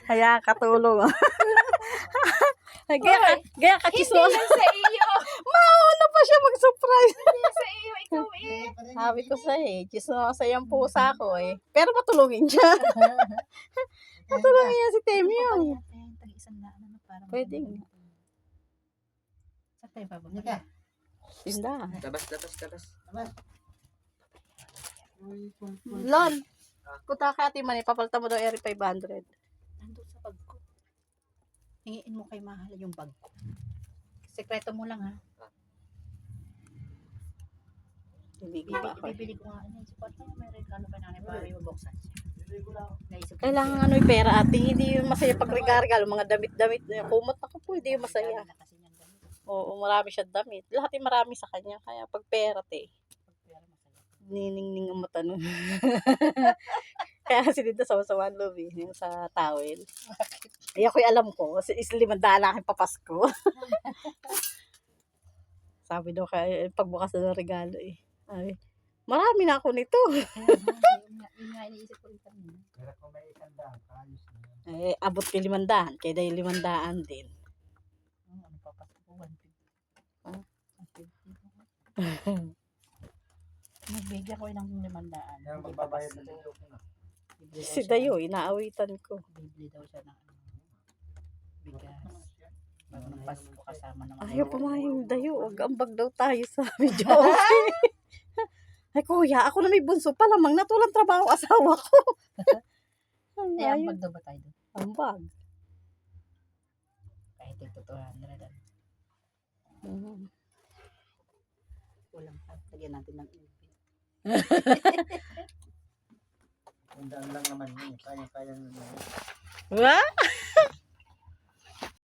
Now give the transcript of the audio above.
Kaya katulong. Gaya ka Hindi chismosa. lang sa iyo. Mauna pa siya mag-surprise. Hindi sa iyo. Ikaw eh. Sabi ko sa'yo eh, chismosa yung pusa ko eh. Pero patulungin siya. Patulungin niya si Temi yun. Pwede nga. Sa tayo pa ba? Tinda. Labas. Lon, punta ka Ate Manny, papalta mo daw Eri 500. Nandun sa bag ko. Hingiin mo kay Mahal yung bag ko. Sekreto mo lang ha. Hindi ba ako? Bibili ko nga. Ano, support mo may regalo kay nanay para yung buksan siya. Naisip ko. Kailangan ano yung pera ate, hindi yung masaya pag regalo, mga damit-damit na yung kumot ako po, hindi yung masaya. Na kasi niyang ganun. Oo, marami siya damit. Lahat yung marami sa kanya, kaya pag pera te, Pag pera masaya. niningning ang mata nun. Kaya kasi dito sa Wasawan Lobby, yung sa towel. Ay ako'y alam ko, is 500 na aking papasko. Sabi daw kaya, pagbukas na ng regalo eh. Ay, marami na ako nito. Yun nga iniisip ko rin kanina. Pero kung may ikandang, ayos na yan. Eh, abot kay 500, kaya dahil 500 din. Ano pa pa ko 150. Ah. 150. Nagbigyan ko ng 500. Kaya Hindi pa magbabayad kasi. na dito ko na. Bibili daw Si siya Dayo, ng- inaawitan ko. Bibili daw siya ng bigas. Bago ng Pasko kasama ng Ayaw pumayang Dayo, agambag daw tayo sa video. Ay kuya, ako na may bunso pa lamang, natulang trabaho asawa ko. Eh, Ay, ambag daw ba tayo doon? ambag. Kahit ito 200. Kulang pa. Lagyan natin ng ibig. Ikandang lang naman yun. Kaya naman. Wah!